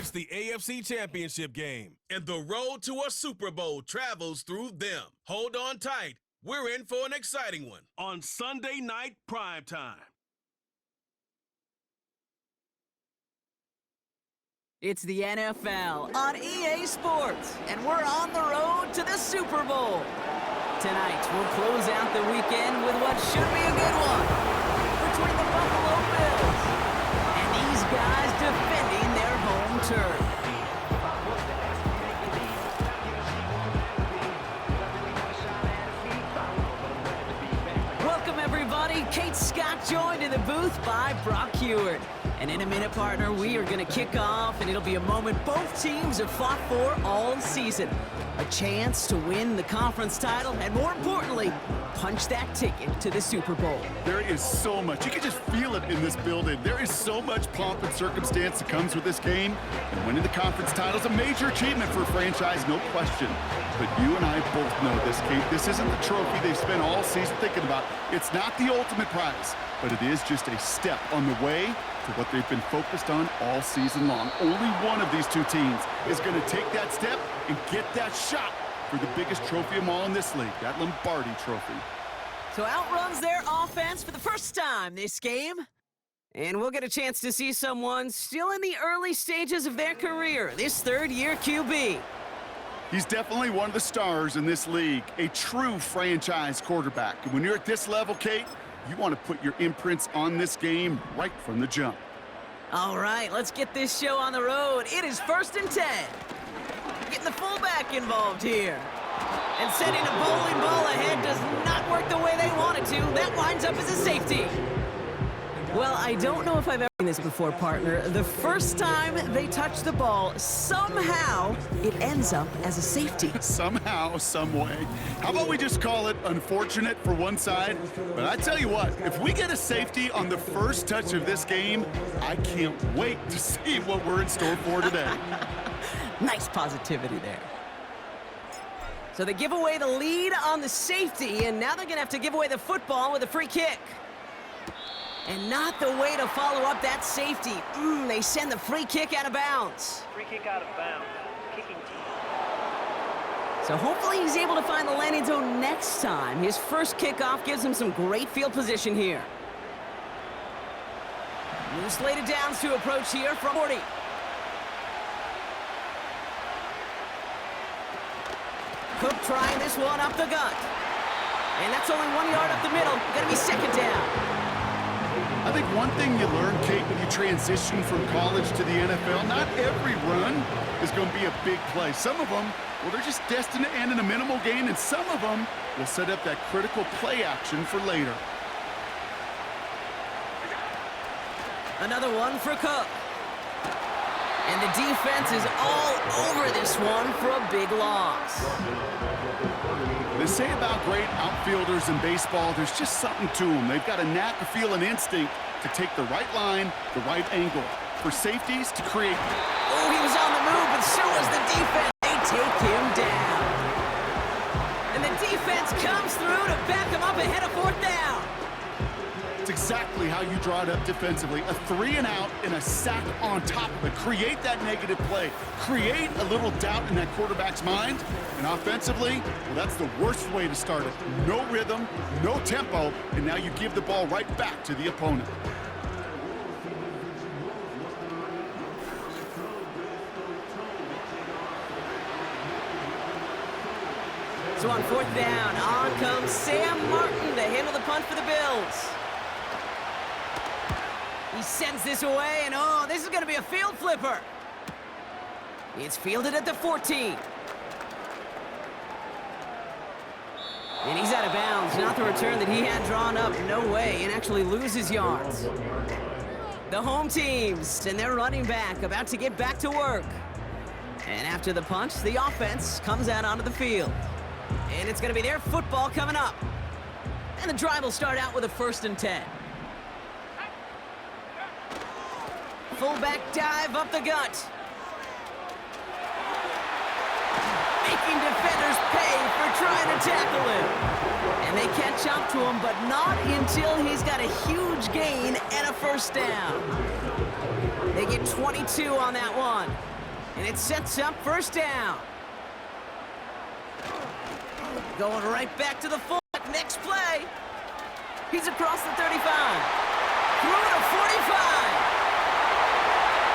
It's the AFC Championship game, and the road to a Super Bowl travels through them. Hold on tight. We're in for an exciting one on Sunday Night Primetime. It's the NFL on EA Sports, and we're on the road to the Super Bowl. Tonight, we'll close out the weekend with what should be a good one between the Buffalo Bills and these guys defending their home turf. Welcome, everybody. Kate Scott joined in the booth by Brock Hewitt. And in a minute, partner, we are going to kick off, and it'll be a moment both teams have fought for all season. A chance to win the conference title, and more importantly, punch that ticket to the Super Bowl. There is so much. You can just feel it in this building. There is so much pomp and circumstance that comes with this game. And winning the conference title is a major achievement for a franchise, no question. But you and I both know this, Kate. This isn't the trophy they've spent all season thinking about. It's not the ultimate prize, but it is just a step on the way to what they've been focused on all season long. Only one of these two teams is going to take that step and get that shot for the biggest trophy of them all in this league, that Lombardi Trophy. So outruns their offense for the first time this game. And we'll get a chance to see someone still in the early stages of their career, this third-year QB. He's definitely one of the stars in this league, a true franchise quarterback. And when you're at this level, Kate, you want to put your imprints on this game right from the jump. All right, let's get this show on the road. It is 1st and 10. Getting the fullback involved here. And setting a bowling ball ahead does not work the way they want it to. That winds up as a safety. Well, I don't know if I've ever seen this before, partner. The first time they touch the ball, somehow it ends up as a safety. Somehow, some way. How about we just call it unfortunate for one side? But I tell you what, if we get a safety on the first touch of this game, I can't wait to see what we're in store for today. Nice positivity there. So they give away the lead on the safety, and now they're going to have to give away the football with a free kick. And not the way to follow up that safety. They send the free kick out of bounds. Free kick out of bounds. Kicking team. So hopefully he's able to find the landing zone next time. His first kickoff gives him some great field position here. New slated downs to approach here from 40. Cook trying this one up the gut. And that's only 1 yard up the middle. Gonna be second down. I think one thing you learn, Kate, when you transition from college to the NFL, not every run is going to be a big play. Some of them, well, they're just destined to end in a minimal gain, and some of them will set up that critical play action for later. Another one for Cook. And the defense is all over this one for a big loss. They say about great outfielders in baseball, there's just something to them. They've got a knack, a feel, an instinct to take the right line, the right angle. For safeties to create. Oh, he was on the move, but so was the defense. They take him down. And the defense comes through to back him up ahead of 4th down. It's exactly how you draw it up defensively. A 3 and out and a sack on top of it. Create that negative play. Create a little doubt in that quarterback's mind. And offensively, well, that's the worst way to start it. No rhythm, no tempo, and now you give the ball right back to the opponent. So on 4th down, on comes Sam Martin to handle the punt for the Bills. He sends this away, and oh, this is going to be a field flipper. It's fielded at the 14. And he's out of bounds. Not the return that he had drawn up. No way. And actually loses yards. The home teams and their running back about to get back to work. And after the punch, the offense comes out onto the field. And it's going to be their football coming up. And the drive will start out with a 1st and 10. Fullback dive up the gut. Making defenders pay for trying to tackle him. And they catch up to him, but not until he's got a huge gain and a 1st down. They get 22 on that one. And it sets up first down. Going right back to the fullback. Next play. He's across the 35. Through to 45.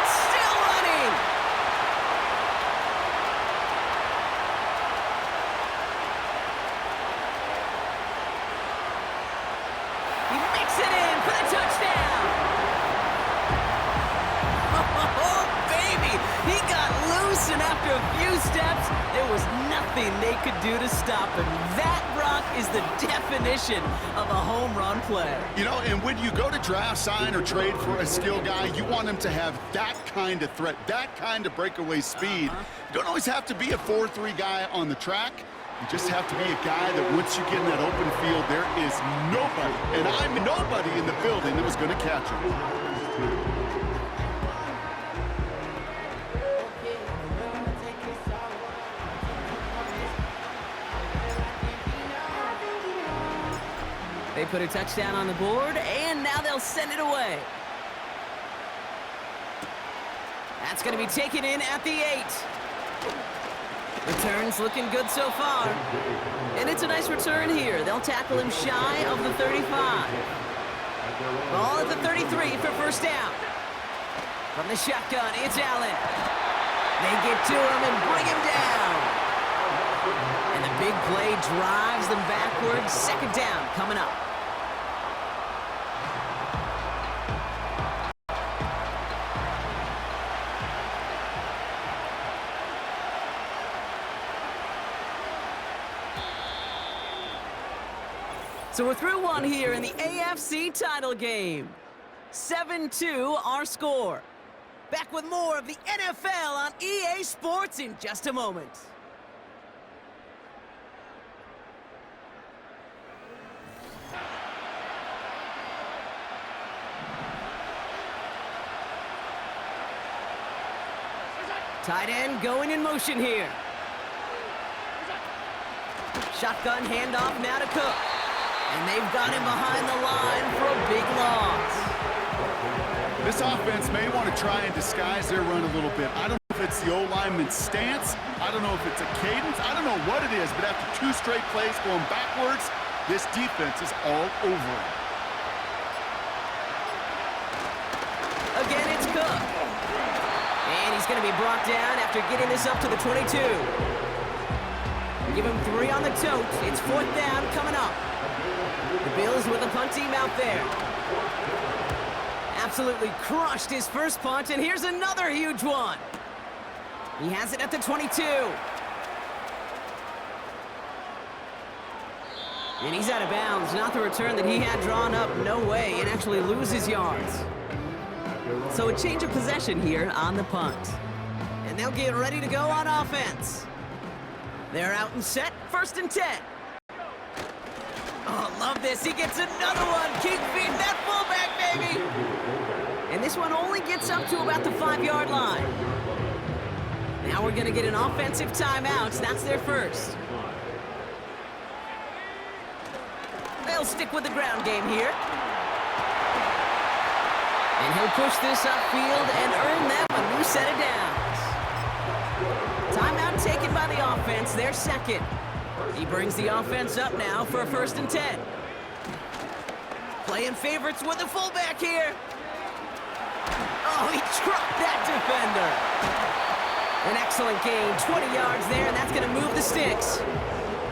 Still running. He makes it in for the touchdown. Oh, baby. He got loose, and after a few steps, there was nothing they could do to stop him. That, Brock, is the definition of a home run play. You know, and when you go to draft, sign, or trade for a skill guy, you want him to have that kind of threat, that kind of breakaway speed. You don't always have to be a 4-3 guy on the track. You just have to be a guy that once you get in that open field, there is nobody, and I'm nobody in the building that was going to catch him. They put a touchdown on the board, and now they'll send it away. That's going to be taken in at the 8. Return's looking good so far. And it's a nice return here. They'll tackle him shy of the 35. Ball at the 33 for first down. From the shotgun, it's Allen. They get to him and bring him down. And the big play drives them backwards. Second down coming up. So we're through one here in the AFC title game. 7-2 our score. Back with more of the NFL on EA Sports in just a moment. Tight end going in motion here. Shotgun handoff now to Cook. And they've got him behind the line for a big loss. This offense may want to try and disguise their run a little bit. I don't know if it's the O-lineman's stance. I don't know if it's a cadence. I don't know what it is, but after 2 straight plays going backwards, this defense is all over it. Again, it's Cook. And he's going to be brought down after getting this up to the 22. Give him 3 on the tote. It's 4th down coming up. The Bills with a punt team out there. Absolutely crushed his first punt, and here's another huge one. He has it at the 22. And he's out of bounds. Not the return that he had drawn up. No way. It actually loses yards. So a change of possession here on the punt. And they'll get ready to go on offense. They're out and set. 1st and 10. Oh, love this. He gets another one. Keep feeding that fullback, baby. And this one only gets up to about the 5-yard line. Now we're going to get an offensive timeout. That's their first. They'll stick with the ground game here. And he'll push this upfield and earn them a new set of downs. Timeout taken by the offense. Their second. He brings the offense up now for a 1st and 10. Playing favorites with the fullback here. Oh, he dropped that defender. An excellent gain, 20 yards there, and that's going to move the sticks.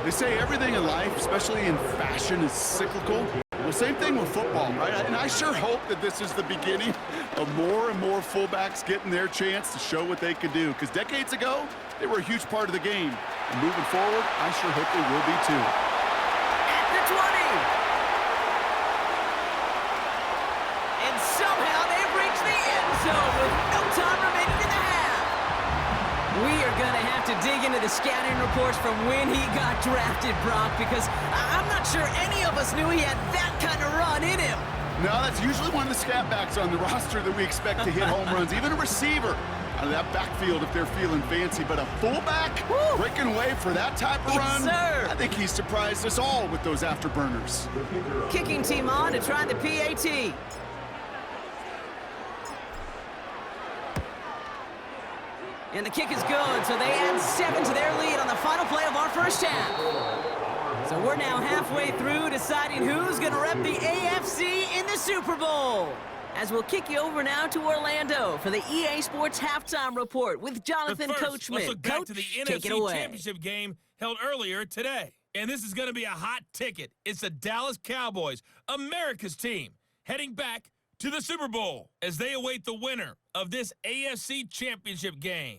They say everything in life, especially in fashion, is cyclical. Well, same thing with football, right? And I sure hope that this is the beginning of more and more fullbacks getting their chance to show what they can do. Because decades ago, they were a huge part of the game. And moving forward, I sure hope they will be too. At the 20. And somehow they've reached the end zone with no time remaining in the half. We are going to have to dig into the scouting reports from when he got drafted, Brock, because I'm not sure any of us knew he had that kind of run in him. No, that's usually one of the scat backs on the roster that we expect to hit home runs. Even a receiver out of that backfield if they're feeling fancy. But a fullback breaking away for that type of run, sir. I think he surprised us all with those afterburners. Kicking team on to try the PAT. And the kick is good, so they add 7 to their lead on the final play of our first half. So we're now halfway through deciding who's going to rep the AFC in the Super Bowl. As we'll kick you over now to Orlando for the EA Sports Halftime Report with Jonathan Coachman. Let's look back Coach, to the take it NFC away. Championship game held earlier today. And this is going to be a hot ticket. It's the Dallas Cowboys, America's team, heading back to the Super Bowl as they await the winner of this AFC Championship game.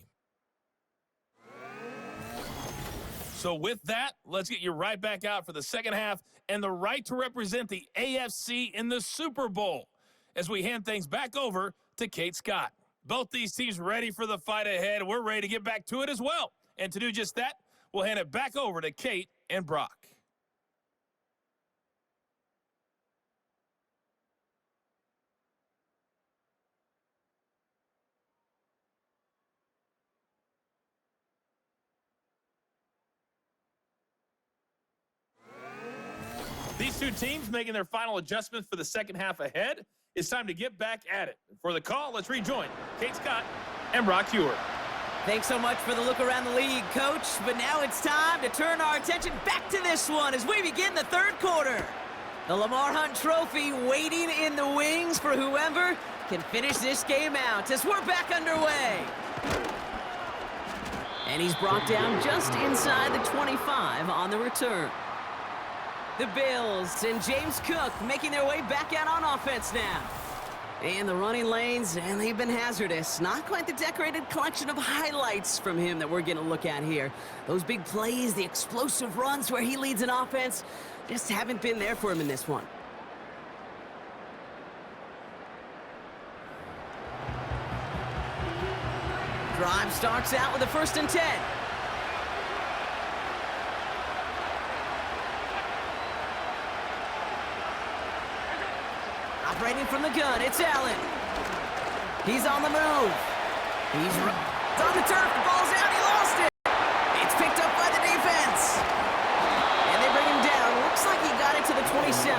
So with that, let's get you right back out for the second half and the right to represent the AFC in the Super Bowl as we hand things back over to Kate Scott. Both these teams ready for the fight ahead. We're ready to get back to it as well. And to do just that, we'll hand it back over to Kate and Brock. These two teams making their final adjustments for the second half ahead. It's time to get back at it. For the call, let's rejoin Kate Scott and Brock Hewer. Thanks so much for the look around the league, Coach. But now it's time to turn our attention back to this one as we begin the third quarter. The Lamar Hunt Trophy waiting in the wings for whoever can finish this game out as we're back underway. And he's brought down just inside the 25 on the return. The Bills and James Cook making their way back out on offense now. And the running lanes, and they've been hazardous. Not quite the decorated collection of highlights from him that we're going to look at here. Those big plays, the explosive runs where he leads an offense, just haven't been there for him in this one. Drive starts out with a 1st and 10. Operating from the gun, it's Allen. He's on the move. He's on the turf, the ball's out, he lost it. It's picked up by the defense. And they bring him down. Looks like he got it to the 27.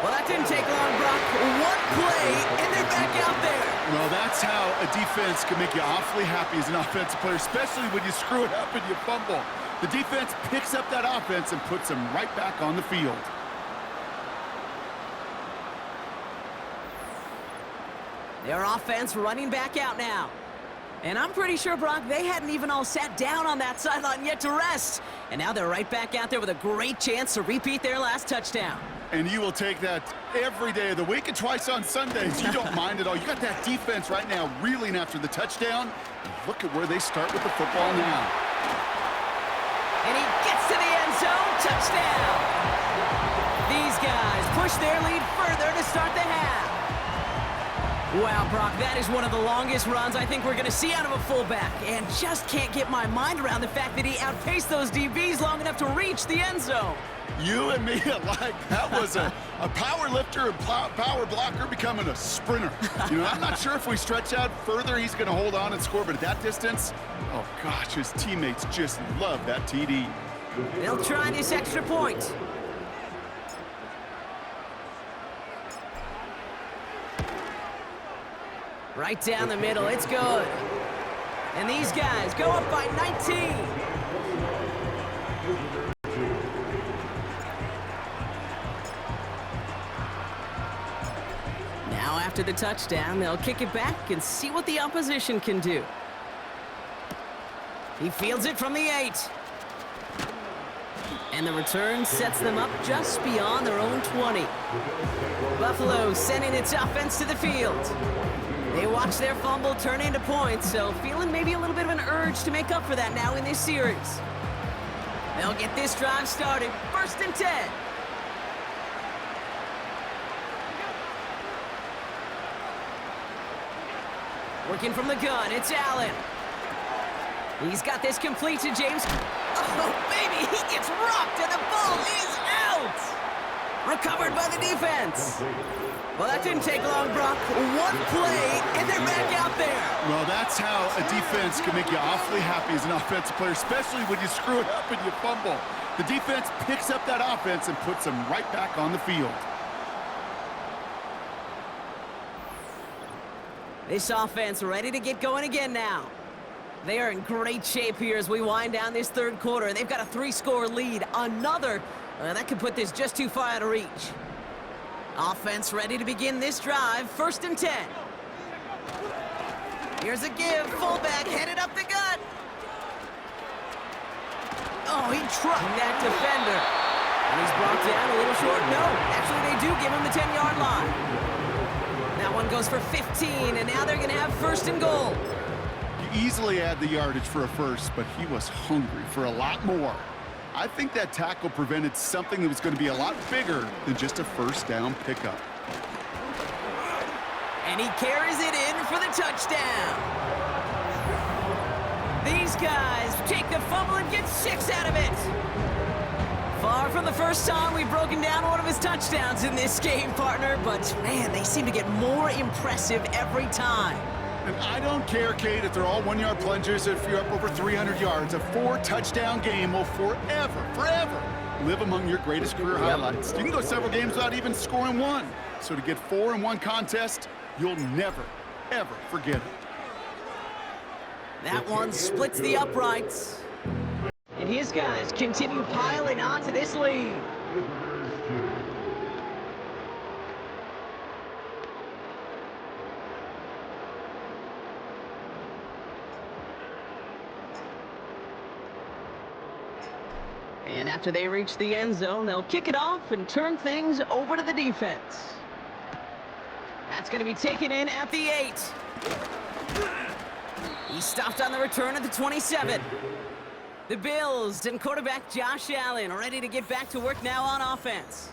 Well, that didn't take long, Brock. One play, and they're back out there. Well, that's how a defense can make you awfully happy as an offensive player, especially when you screw it up and you fumble. The defense picks up that offense and puts them right back on the field. Their offense running back out now. And I'm pretty sure, Brock, they hadn't even all sat down on that sideline yet to rest. And now they're right back out there with a great chance to repeat their last touchdown. And you will take that every day of the week and twice on Sundays. You don't mind at all. You got that defense right now reeling after the touchdown. And look at where they start with the football now. And he gets to the end zone. Touchdown! These guys push their lead further to start the half. Wow, Brock, that is one of the longest runs I think we're going to see out of a fullback. And just can't get my mind around the fact that he outpaced those DBs long enough to reach the end zone. You and me alike. That was a power lifter and power blocker becoming a sprinter. You know, I'm not sure if we stretch out further, he's going to hold on and score. But at that distance, oh, gosh, his teammates just love that TD. They'll try this extra point. Right down the middle, it's good. And these guys go up by 19. Now after the touchdown, they'll kick it back and see what the opposition can do. He fields it from the 8. And the return sets them up just beyond their own 20. Buffalo sending its offense to the field. They watch their fumble turn into points, so feeling maybe a little bit of an urge to make up for that now in this series. They'll get this drive started. 1st and 10. Working from the gun, it's Allen. He's got this complete to James. Oh, baby, he gets rocked and the ball is out. Recovered by the defense. Well, that didn't take long, Brock. One play, and they're back out there. Well, that's how a defense can make you awfully happy as an offensive player, especially when you screw it up and you fumble. The defense picks up that offense and puts them right back on the field. This offense ready to get going again now. They are in great shape here as we wind down this third quarter. They've got a 3-score lead. Another that could put this just too far out of reach. Offense ready to begin this drive. 1st and 10. Here's a give. Fullback headed up the gut. Oh, he trucked that defender. And he's brought down a little short. No, actually they do give him the 10-yard line. That one goes for 15, and now they're going to have 1st and goal. You easily add the yardage for a first, but he was hungry for a lot more. I think that tackle prevented something that was going to be a lot bigger than just a 1st down pickup. And he carries it in for the touchdown. These guys take the fumble and get 6 out of it. Far from the first time we've broken down one of his touchdowns in this game, partner, but man, they seem to get more impressive every time. And I don't care, Kate, if they're all 1-yard plungers, if you're up over 300 yards. A 4-touchdown game will forever live among your greatest career highlights. You can go several games without even scoring one. So to get 4 in one contest, you'll never, ever forget it. That one splits the uprights. And his guys continue piling on to this lead. And after they reach the end zone, they'll kick it off and turn things over to the defense. That's going to be taken in at the 8. He stopped on the return at the 27. The Bills and quarterback Josh Allen ready to get back to work now on offense.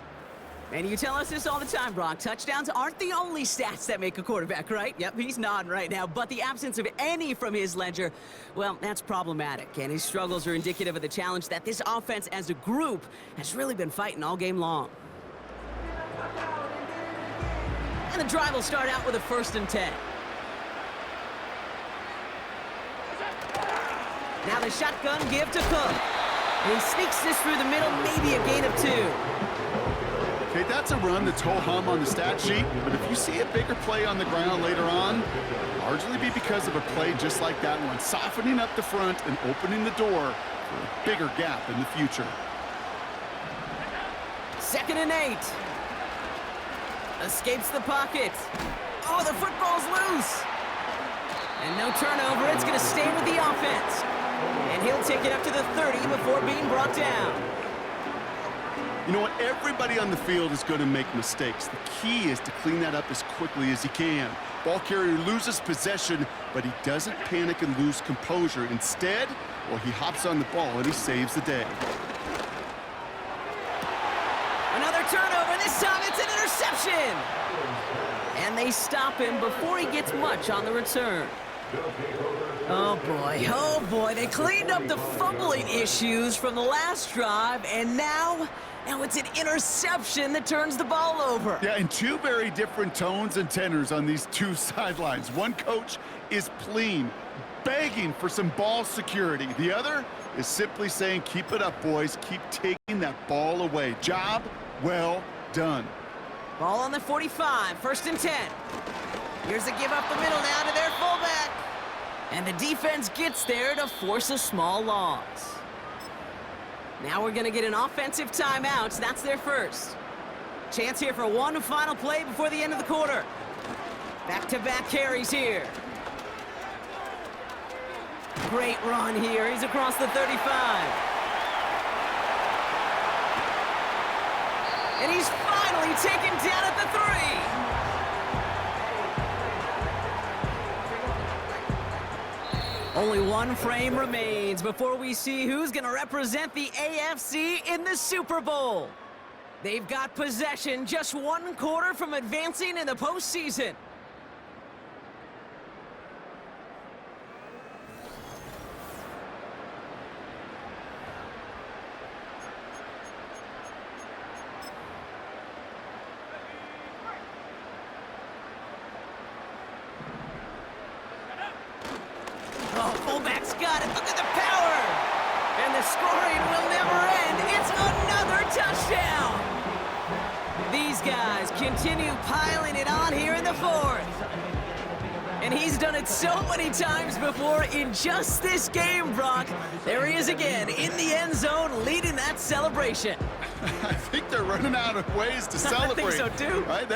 And you tell us this all the time, Brock. Touchdowns aren't the only stats that make a quarterback, right? Yep, he's nodding right now. But the absence of any from his ledger, well, that's problematic. And his struggles are indicative of the challenge that this offense as a group has really been fighting all game long. And the drive will start out with a 1st and 10. Now the shotgun give to Cook. And he sneaks this through the middle, maybe a gain of 2. Okay, that's a run that's ho-hum on the stat sheet, but if you see a bigger play on the ground later on, largely be because of a play just like that one, softening up the front and opening the door for a bigger gap in the future. 2nd and 8. Escapes the pocket. Oh, the football's loose. And no turnover, it's going to stay with the offense. And he'll take it up to the 30 before being brought down. You know what? Everybody on the field is going to make mistakes. The key is to clean that up as quickly as he can. Ball carrier loses possession, but he doesn't panic and lose composure. Instead, well, he hops on the ball and he saves the day. Another turnover. This time it's an interception. And they stop him before he gets much on the return. Oh boy, they cleaned up the fumbling issues from the last drive, and now it's an interception that turns the ball over. Yeah, and 2 very different tones and tenors on these 2 sidelines. One coach is pleading, begging for some ball security. The other is simply saying, keep it up, boys. Keep taking that ball away. Job well done. Ball on the 45, 1st and 10. Here's a give up the middle now to their fullback. And the defense gets there to force a small loss. Now we're going to get an offensive timeout. That's their first. Chance here for one final play before the end of the quarter. Back-to-back carries here. Great run here. He's across the 35. And he's finally taken down at the 3. Only one frame remains before we see who's going to represent the AFC in the Super Bowl. They've got possession, just 1 quarter from advancing in the postseason. Oh, fullback's got it. Look at the power. And the scoring will never end. It's another touchdown. These guys continue piling it on here in the 4th. And he's done it so many times before in just this game, Brock. There he is again in the end zone leading that celebration. I think they're running out of ways to celebrate. I think so, too. Right?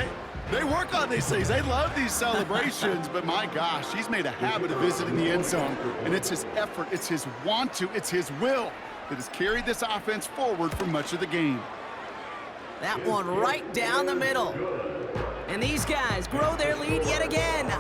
They work on these things. They love these celebrations, but my gosh, he's made a habit of visiting the end zone, and it's his effort, it's his want to, it's his will that has carried this offense forward for much of the game. That one right down the middle. And these guys grow their lead yet again.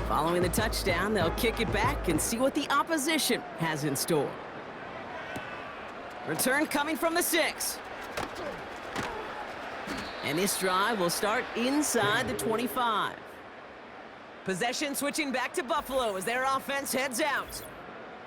Following the touchdown, they'll kick it back and see what the opposition has in store. Return coming from the 6. And this drive will start inside the 25. Possession switching back to Buffalo as their offense heads out.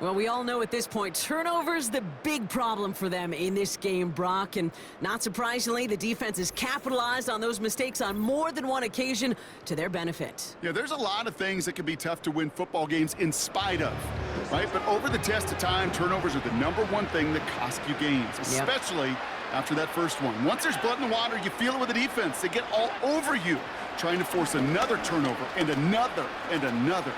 Well, we all know at this point, turnovers the big problem for them in this game, Brock. And not surprisingly, the defense has capitalized on those mistakes on more than one occasion to their benefit. Yeah, there's a lot of things that can be tough to win football games in spite of, right? But over the test of time, turnovers are the #1 thing that cost you games, especially after that first one. Once there's blood in the water, you feel it with the defense. They get all over you, trying to force another turnover and another and another.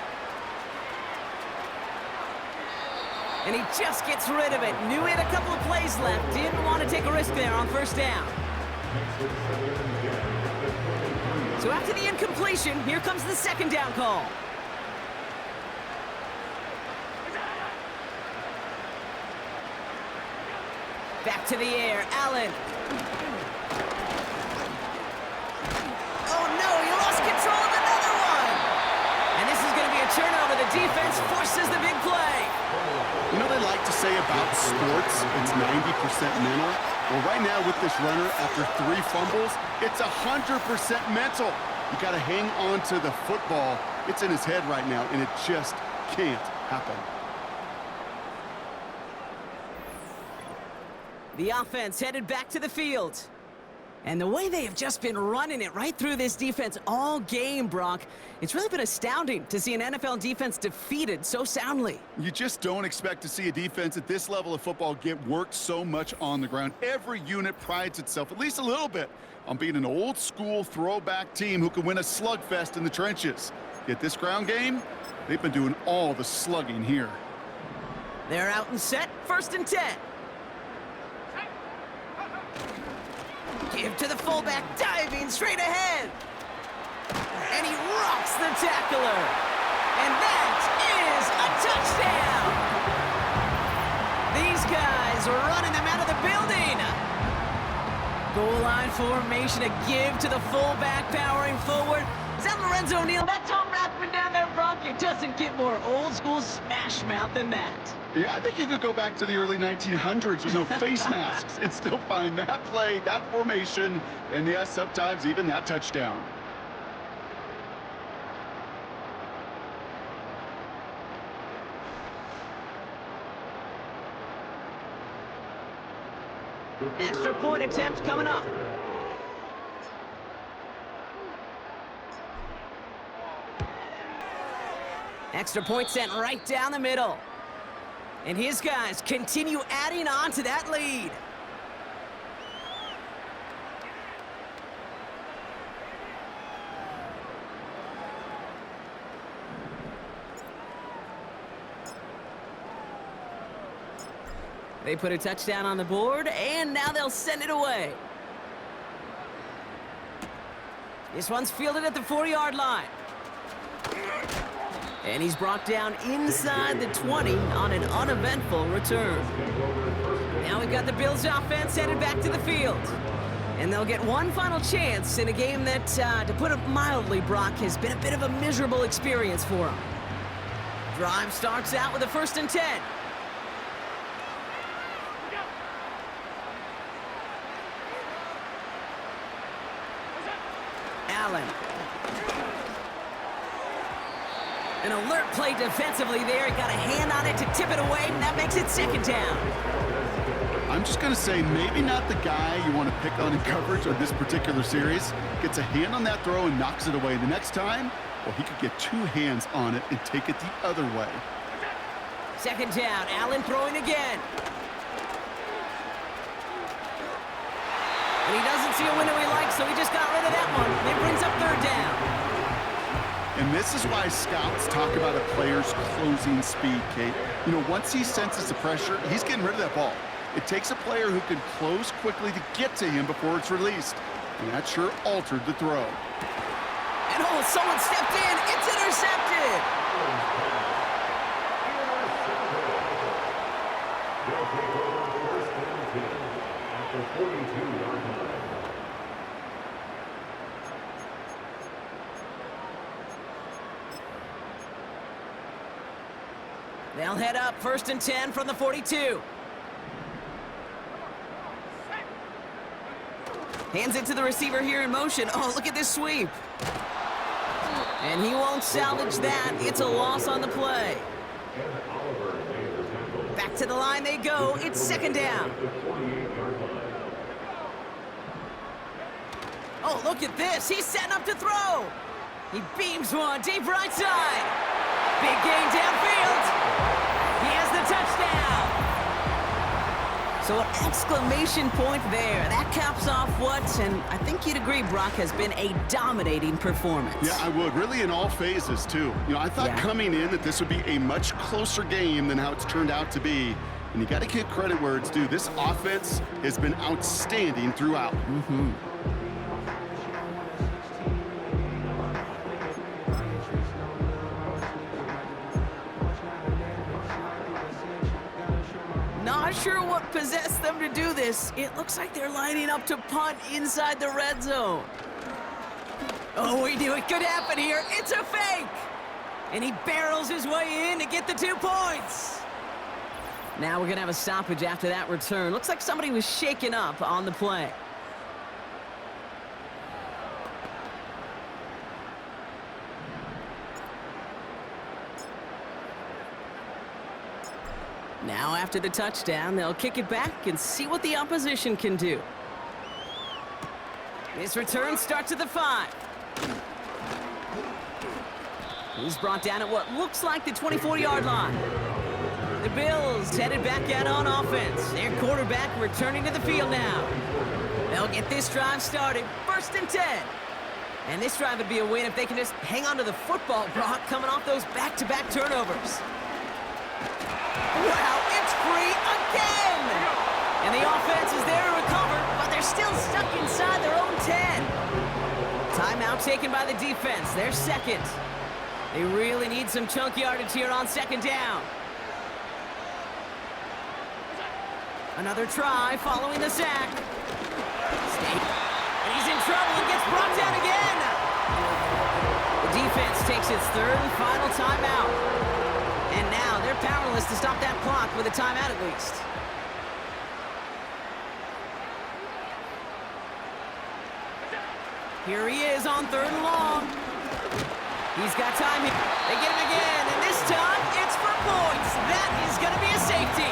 And he just gets rid of it. Knew he had a couple of plays left. Didn't want to take a risk there on first down. So after the incompletion, here comes the second down call. Back to the air, Allen. Oh no, he lost control of another one. And this is going to be a turnover. The defense forces the big play. You know they like to say about sports, it's 90% mental. Well, right now with this runner, after 3 fumbles, it's 100% mental. You got to hang on to the football. It's in his head right now, and it just can't happen. The offense headed back to the field. And the way they have just been running it right through this defense all game, Brock, it's really been astounding to see an NFL defense defeated so soundly. You just don't expect to see a defense at this level of football get worked so much on the ground. Every unit prides itself, at least a little bit, on being an old-school throwback team who can win a slugfest in the trenches. Yet this ground game, they've been doing all the slugging here. They're out and set, 1st and 10. Give to the fullback, diving straight ahead. And he rocks the tackler. And that is a touchdown. These guys are running them out of the building. Goal line formation, a give to the fullback, powering forward. Is that Lorenzo Neal? That Tom Rathman down there, Brock? It doesn't get more old school smash mouth than that. Yeah, I think you could go back to the early 1900s with no face masks and still find that play, that formation, and yes, sometimes even that touchdown. Extra point attempt coming up. Extra point sent right down the middle. And his guys continue adding on to that lead. They put a touchdown on the board, and now they'll send it away. This one's fielded at the 4-yard line. And he's brought down inside the 20 on an uneventful return. Now we've got the Bills offense headed back to the field. And they'll get one final chance in a game that, to put it mildly, Brock, has been a bit of a miserable experience for them. Drive starts out with a 1st and 10. Allen. An alert play defensively there. He got a hand on it to tip it away, and that makes it 2nd down. I'm just going to say maybe not the guy you want to pick on in coverage on this particular series. Gets a hand on that throw and knocks it away. The next time, well, he could get two hands on it and take it the other way. Second down, Allen throwing again. And he doesn't see a window he likes, so he just got rid of that one. It brings up third down. And this is why scouts talk about a player's closing speed, Kate. You know, once he senses the pressure, he's getting rid of that ball. It takes a player who can close quickly to get to him before it's released. And that sure altered the throw. And oh, someone stepped in. It's intercepted. They'll head up 1st and 10 from the 42. Hands it to the receiver here in motion. Oh, look at this sweep. And he won't salvage that. It's a loss on the play. Back to the line they go. It's second down. Oh, look at this. He's setting up to throw. He beams one deep right side. Big gain downfield. He has the touchdown. So an exclamation point there. That caps off what, and I think you'd agree, Brock, has been a dominating performance. Yeah, I would. Really in all phases, too. You know, I thought coming in that this would be a much closer game than how it's turned out to be. And you got to give credit where it's due. This offense has been outstanding throughout. Not sure what possessed them to do this. It looks like they're lining up to punt inside the red zone. Oh, we knew it could happen here. It's a fake. And he barrels his way in to get the 2 points. Now we're going to have a stoppage after that return. Looks like somebody was shaken up on the play. Now after the touchdown, they'll kick it back and see what the opposition can do. This return starts at the 5. He's brought down at what looks like the 24-yard line. The Bills headed back out on offense. Their quarterback returning to the field now. They'll get this drive started, 1st and 10. And this drive would be a win if they can just hang on to the football, Brock, coming off those back-to-back turnovers. Wow, it's free again! And the offense is there to recover, but they're still stuck inside their own 10. Timeout taken by the defense, their second. They really need some chunk yardage here on 2nd down. Another try following the sack. And he's in trouble and gets brought down again. The defense takes its 3rd and final timeout. And now they're powerless to stop that clock with a timeout at least. Here he is on 3rd and long. He's got time here. They get him again, and this time it's for points. That is going to be a safety.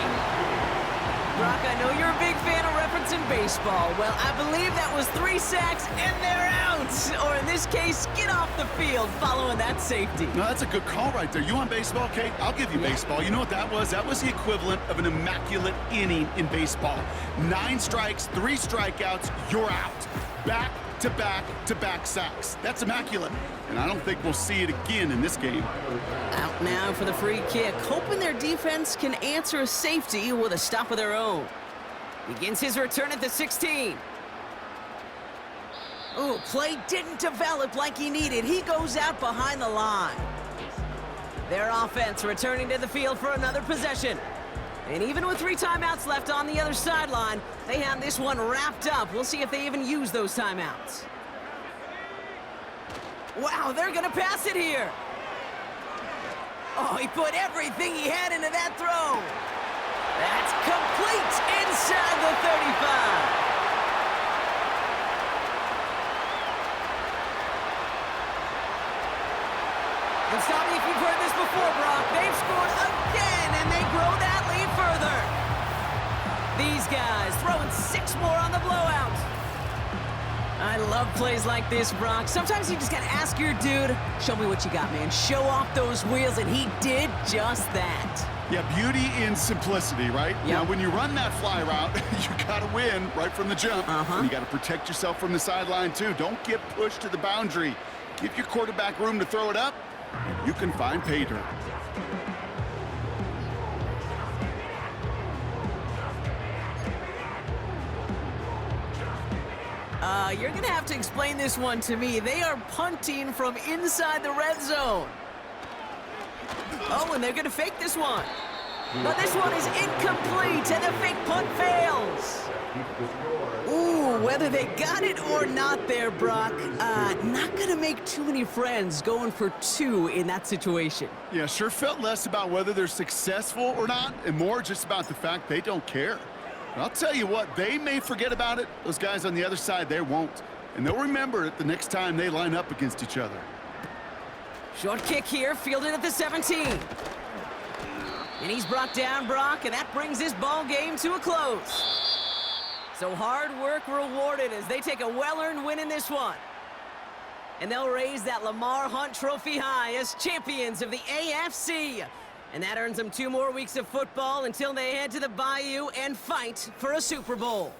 Brock, I know you're a big fan of referencing baseball. Well, I believe that was 3 sacks, and they're out. Or in this case, get off the field following that safety. No, that's a good call right there. You want baseball, Kate? I'll give you baseball. You know what that was? That was the equivalent of an immaculate inning in baseball. 9 strikes, 3 strikeouts, you're out. Back-to-back-to-back sacks. That's immaculate. And I don't think we'll see it again in this game. Out now for the free kick, hoping their defense can answer a safety with a stop of their own. Begins his return at the 16. Ooh, play didn't develop like he needed. He goes out behind the line. Their offense returning to the field for another possession. And even with 3 timeouts left on the other sideline, they have this one wrapped up. We'll see if they even use those timeouts. Wow, they're going to pass it here. Oh, he put everything he had into that throw. That's complete inside the 35. And stop me if you've heard this before, Brock. They've scored again, and they grow that lead further. These guys throwing 6 more on the blowout. I love plays like this, Brock. Sometimes you just gotta ask your dude, show me what you got, man. Show off those wheels, and he did just that. Yeah, beauty in simplicity, right? Yep. Now, when you run that fly route, you got to win right from the jump. And you got to protect yourself from the sideline, too. Don't get pushed to the boundary. Give your quarterback room to throw it up, and you can find pay dirt. You're gonna have to explain this one to me. They are punting from inside the red zone. Oh, and they're gonna fake this one. But this one is incomplete, and the fake punt fails. Ooh, whether they got it or not there, Brock, not gonna make too many friends going for 2 in that situation. Yeah, sure felt less about whether they're successful or not, and more just about the fact they don't care. And I'll tell you what, they may forget about it. Those guys on the other side, they won't. And they'll remember it the next time they line up against each other. Short kick here, fielded at the 17. And he's brought down, Brock, and that brings this ball game to a close. So hard work rewarded as they take a well-earned win in this one. And they'll raise that Lamar Hunt Trophy high as champions of the AFC. And that earns them 2 more weeks of football until they head to the Bayou and fight for a Super Bowl.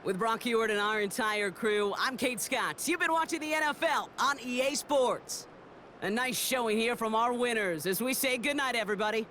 With Brock Heward and our entire crew, I'm Kate Scott. You've been watching the NFL on EA Sports. A nice showing here from our winners as we say goodnight, everybody.